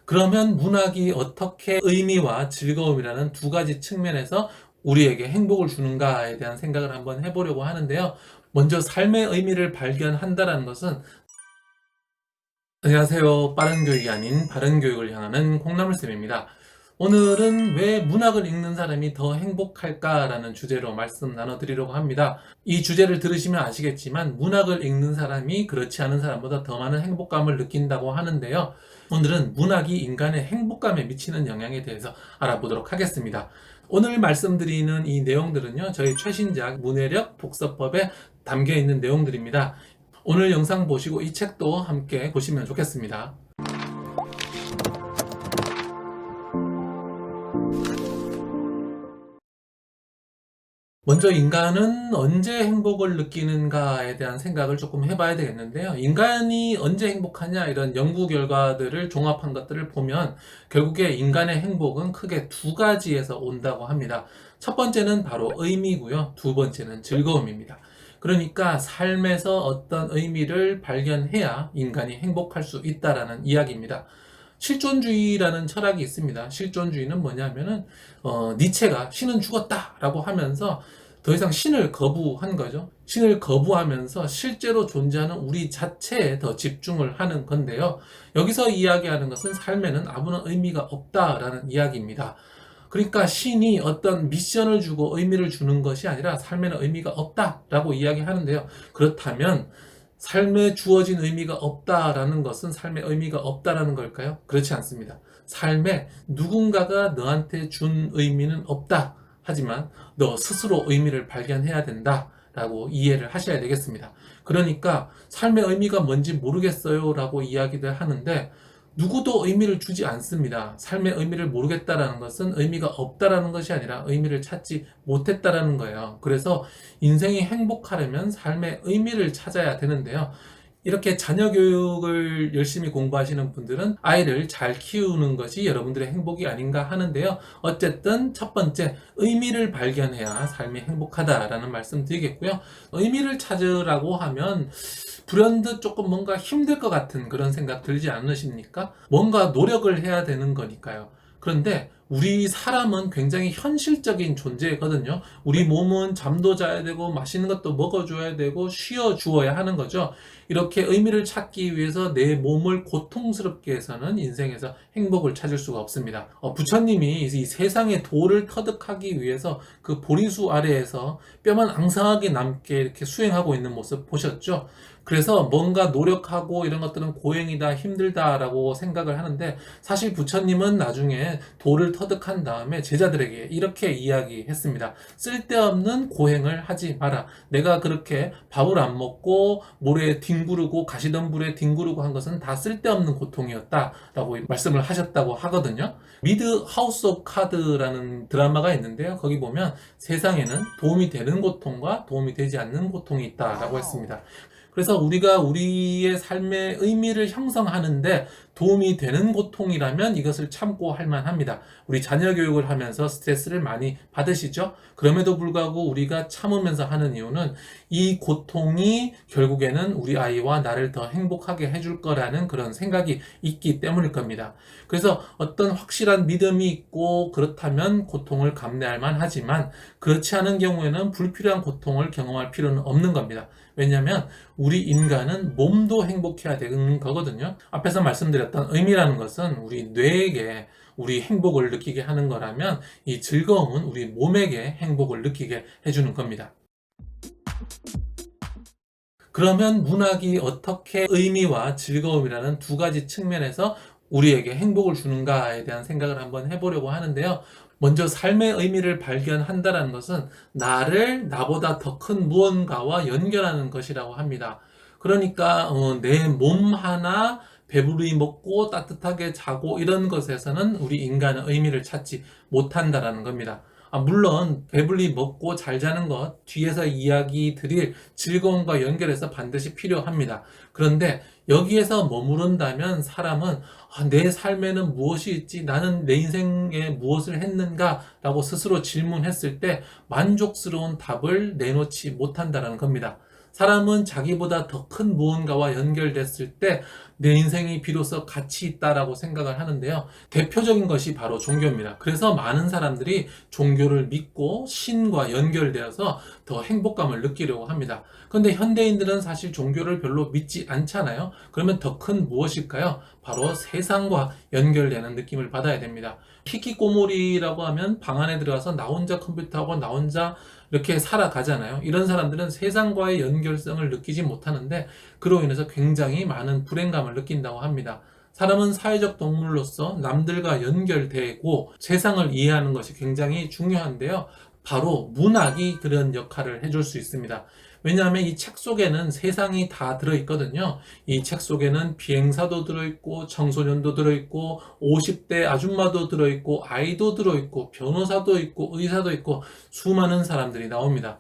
그러면 문학이 어떻게 의미와 즐거움이라는 두 가지 측면에서 우리에게 행복을 주는가에 대한 생각을 한번 해보려고 하는데요. 먼저 삶의 의미를 발견한다는 것은, 안녕하세요. 빠른 교육이 아닌 바른 교육을 향하는 콩나물쌤입니다. 오늘은 왜 문학을 읽는 사람이 더 행복할까라는 주제로 말씀 나눠드리려고 합니다. 이 주제를 들으시면 아시겠지만 문학을 읽는 사람이 그렇지 않은 사람보다 더 많은 행복감을 느낀다고 하는데요. 오늘은 문학이 인간의 행복감에 미치는 영향에 대해서 알아보도록 하겠습니다. 오늘 말씀드리는 이 내용들은요, 저희 최신작 문해력 독서법에 담겨 있는 내용들입니다. 오늘 영상 보시고 이 책도 함께 보시면 좋겠습니다. 먼저 인간은 언제 행복을 느끼는가에 대한 생각을 조금 해봐야 되겠는데요. 인간이 언제 행복하냐, 이런 연구 결과들을 종합한 것들을 보면 결국에 인간의 행복은 크게 두 가지에서 온다고 합니다. 첫 번째는 바로 의미고요. 두 번째는 즐거움입니다. 그러니까 삶에서 어떤 의미를 발견해야 인간이 행복할 수 있다라는 이야기입니다. 실존주의라는 철학이 있습니다. 실존주의는 뭐냐면은 니체가 신은 죽었다라고 하면서 더 이상 신을 거부한 거죠. 신을 거부하면서 실제로 존재하는 우리 자체에 더 집중을 하는 건데요. 여기서 이야기하는 것은 삶에는 아무런 의미가 없다라는 이야기입니다. 그러니까 신이 어떤 미션을 주고 의미를 주는 것이 아니라 삶에는 의미가 없다라고 이야기하는데요. 그렇다면 삶에 주어진 의미가 없다라는 것은 삶의 의미가 없다라는 걸까요? 그렇지 않습니다. 삶에 누군가가 너한테 준 의미는 없다. 하지만 너 스스로 의미를 발견해야 된다. 라고 이해를 하셔야 되겠습니다. 그러니까 삶의 의미가 뭔지 모르겠어요 라고 이야기를 하는데 누구도 의미를 주지 않습니다. 삶의 의미를 모르겠다라는 것은 의미가 없다라는 것이 아니라 의미를 찾지 못했다라는 거예요. 그래서 인생이 행복하려면 삶의 의미를 찾아야 되는데요. 이렇게 자녀 교육을 열심히 공부하시는 분들은 아이를 잘 키우는 것이 여러분들의 행복이 아닌가 하는데요. 어쨌든 첫 번째, 의미를 발견해야 삶이 행복하다라는 말씀 드리겠고요. 의미를 찾으라고 하면 불현듯 조금 뭔가 힘들 것 같은 그런 생각 들지 않으십니까? 뭔가 노력을 해야 되는 거니까요. 그런데 우리 사람은 굉장히 현실적인 존재거든요. 우리 몸은 잠도 자야 되고 맛있는 것도 먹어줘야 되고 쉬어주어야 하는 거죠. 이렇게 의미를 찾기 위해서 내 몸을 고통스럽게 해서는 인생에서 행복을 찾을 수가 없습니다. 부처님이 이 세상의 도를 터득하기 위해서 그 보리수 아래에서 뼈만 앙상하게 남게 이렇게 수행하고 있는 모습 보셨죠? 그래서 뭔가 노력하고 이런 것들은 고행이다, 힘들다라고 생각을 하는데 사실 부처님은 나중에 도를 터득한 다음에 제자들에게 이렇게 이야기했습니다. 쓸데없는 고행을 하지 마라. 내가 그렇게 밥을 안 먹고 모래에 뒹구르고 가시덤불에 뒹구르고 한 것은 다 쓸데없는 고통이었다라고 말씀을 하셨다고 하거든요. 미드 하우스 오브 카드라는 드라마가 있는데요. 거기 보면 세상에는 도움이 되는 고통과 도움이 되지 않는 고통이 있다라고 했습니다. 그래서 우리가 우리의 삶의 의미를 형성하는데 도움이 되는 고통이라면 이것을 참고 할 만합니다. 우리 자녀 교육을 하면서 스트레스를 많이 받으시죠? 그럼에도 불구하고 우리가 참으면서 하는 이유는 이 고통이 결국에는 우리 아이와 나를 더 행복하게 해줄 거라는 그런 생각이 있기 때문일 겁니다. 그래서 어떤 확실한 믿음이 있고 그렇다면 고통을 감내할 만하지만 그렇지 않은 경우에는 불필요한 고통을 경험할 필요는 없는 겁니다. 왜냐하면 우리 인간은 몸도 행복해야 되는 거거든요. 앞에서 말씀드렸던 의미라는 것은 우리 뇌에게 우리 행복을 느끼게 하는 거라면 이 즐거움은 우리 몸에게 행복을 느끼게 해주는 겁니다. 그러면 문학이 어떻게 의미와 즐거움이라는 두 가지 측면에서 우리에게 행복을 주는가에 대한 생각을 한번 해보려고 하는데요. 먼저 삶의 의미를 발견한다는 것은 나를 나보다 더 큰 무언가와 연결하는 것이라고 합니다. 그러니까 내 몸 하나 배부르게 먹고 따뜻하게 자고 이런 것에서는 우리 인간은 의미를 찾지 못한다라는 겁니다. 물론 배불리 먹고 잘 자는 것 뒤에서 이야기 드릴 즐거움과 연결해서 반드시 필요합니다. 그런데 여기에서 머무른다면 사람은 내 삶에는 무엇이 있지? 나는 내 인생에 무엇을 했는가? 라고 스스로 질문했을 때 만족스러운 답을 내놓지 못한다는 겁니다. 사람은 자기보다 더 큰 무언가와 연결됐을 때 내 인생이 비로소 가치 있다라고 생각을 하는데요. 대표적인 것이 바로 종교입니다. 그래서 많은 사람들이 종교를 믿고 신과 연결되어서 더 행복감을 느끼려고 합니다. 그런데 현대인들은 사실 종교를 별로 믿지 않잖아요. 그러면 더 큰 무엇일까요? 바로 세상과 연결되는 느낌을 받아야 됩니다. 히키코모리라고 하면 방 안에 들어가서 나 혼자 컴퓨터하고 나 혼자 이렇게 살아가잖아요. 이런 사람들은 세상과의 연결성을 느끼지 못하는데 그로 인해서 굉장히 많은 불행감을 느낀다고 합니다. 사람은 사회적 동물로서 남들과 연결되고 세상을 이해하는 것이 굉장히 중요한데요. 바로 문학이 그런 역할을 해줄 수 있습니다. 왜냐하면 이 책 속에는 세상이 다 들어있거든요. 이 책 속에는 비행사도 들어있고 청소년도 들어있고 50대 아줌마도 들어있고 아이도 들어있고 변호사도 있고 의사도 있고 수많은 사람들이 나옵니다.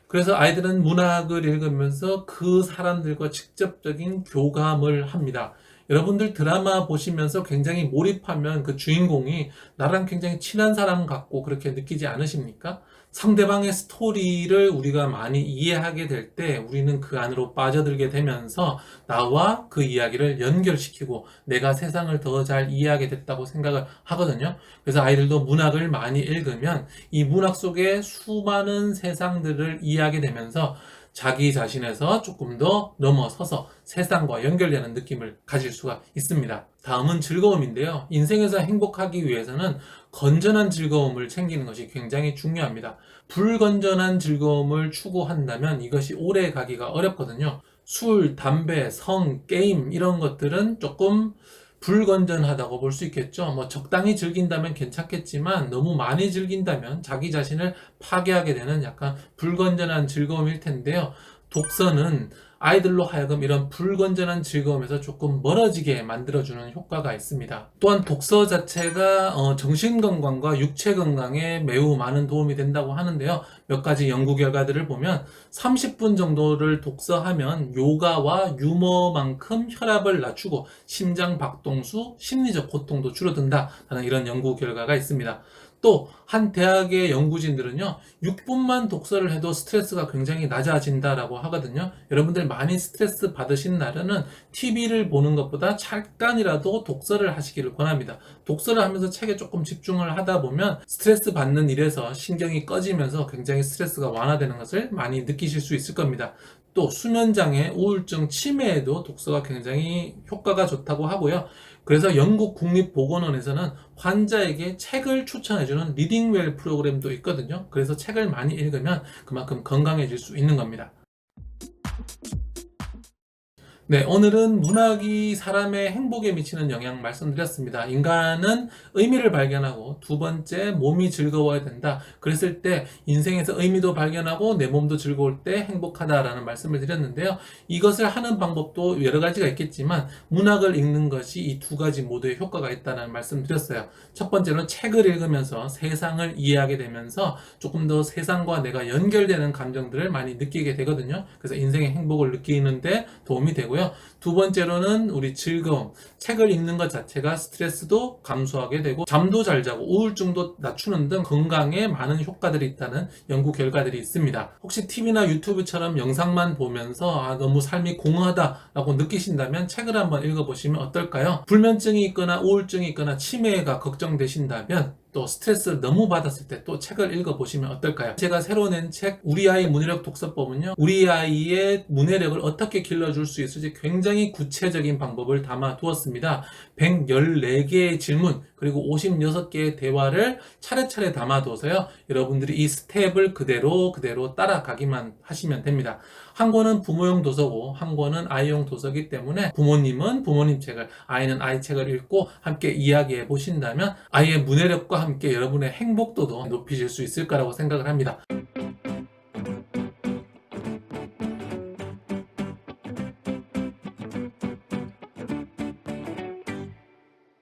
그래서 아이들은 문학을 읽으면서 그 사람들과 직접적인 교감을 합니다. 여러분들 드라마 보시면서 굉장히 몰입하면 그 주인공이 나랑 굉장히 친한 사람 같고 그렇게 느끼지 않으십니까? 상대방의 스토리를 우리가 많이 이해하게 될 때 우리는 그 안으로 빠져들게 되면서 나와 그 이야기를 연결시키고 내가 세상을 더 잘 이해하게 됐다고 생각을 하거든요. 그래서 아이들도 문학을 많이 읽으면 이 문학 속에 수많은 세상들을 이해하게 되면서 자기 자신에서 조금 더 넘어서서 세상과 연결되는 느낌을 가질 수가 있습니다. 다음은 즐거움인데요. 인생에서 행복하기 위해서는 건전한 즐거움을 챙기는 것이 굉장히 중요합니다. 불건전한 즐거움을 추구한다면 이것이 오래 가기가 어렵거든요. 술, 담배, 성, 게임 이런 것들은 조금 불건전하다고 볼 수 있겠죠. 뭐 적당히 즐긴다면 괜찮겠지만 너무 많이 즐긴다면 자기 자신을 파괴하게 되는 약간 불건전한 즐거움일 텐데요. 독서는 아이들로 하여금 이런 불건전한 즐거움에서 조금 멀어지게 만들어주는 효과가 있습니다. 또한 독서 자체가 정신건강과 육체건강에 매우 많은 도움이 된다고 하는데요. 몇 가지 연구 결과들을 보면 30분 정도를 독서하면 요가와 유머만큼 혈압을 낮추고 심장 박동수, 심리적 고통도 줄어든다라는 이런 연구 결과가 있습니다. 또 한 대학의 연구진들은요 6분만 독서를 해도 스트레스가 굉장히 낮아진다라고 하거든요. 여러분들 많이 스트레스 받으신 날에는 TV를 보는 것보다 잠깐이라도 독서를 하시기를 권합니다. 독서를 하면서 책에 조금 집중을 하다 보면 스트레스 받는 일에서 신경이 꺼지면서 굉장히 스트레스가 완화되는 것을 많이 느끼실 수 있을 겁니다. 또 수면장애, 우울증, 치매에도 독서가 굉장히 효과가 좋다고 하고요. 그래서 영국 국립보건원에서는 환자에게 책을 추천해주는 리딩웰 프로그램도 있거든요. 그래서 책을 많이 읽으면 그만큼 건강해질 수 있는 겁니다. 네, 오늘은 문학이 사람의 행복에 미치는 영향 말씀드렸습니다. 인간은 의미를 발견하고 두 번째 몸이 즐거워야 된다. 그랬을 때 인생에서 의미도 발견하고 내 몸도 즐거울 때 행복하다라는 말씀을 드렸는데요. 이것을 하는 방법도 여러 가지가 있겠지만 문학을 읽는 것이 이 두 가지 모두에 효과가 있다는 말씀 드렸어요. 첫 번째로는 책을 읽으면서 세상을 이해하게 되면서 조금 더 세상과 내가 연결되는 감정들을 많이 느끼게 되거든요. 그래서 인생의 행복을 느끼는데 도움이 되고요. 두 번째로는 우리 즐거움, 책을 읽는 것 자체가 스트레스도 감소하게 되고 잠도 잘 자고 우울증도 낮추는 등 건강에 많은 효과들이 있다는 연구 결과들이 있습니다. 혹시 TV나 유튜브처럼 영상만 보면서 너무 삶이 공허하다라고 느끼신다면 책을 한번 읽어보시면 어떨까요? 불면증이 있거나 우울증이 있거나 치매가 걱정되신다면 또 스트레스를 너무 받았을 때 또 책을 읽어보시면 어떨까요? 제가 새로 낸 책 우리 아이 문해력 독서법은요 우리 아이의 문해력을 어떻게 길러줄 수 있을지 굉장히 구체적인 방법을 담아 두었습니다. 114개의 질문 그리고 56개의 대화를 차례차례 담아둬서요 여러분들이 이 스텝을 그대로 따라가기만 하시면 됩니다. 한 권은 부모용 도서고 한 권은 아이용 도서이기 때문에 부모님은 부모님 책을 아이는 아이 책을 읽고 함께 이야기해 보신다면 아이의 문해력과 함께 여러분의 행복도도 높이실 수 있을 거라고 생각을 합니다.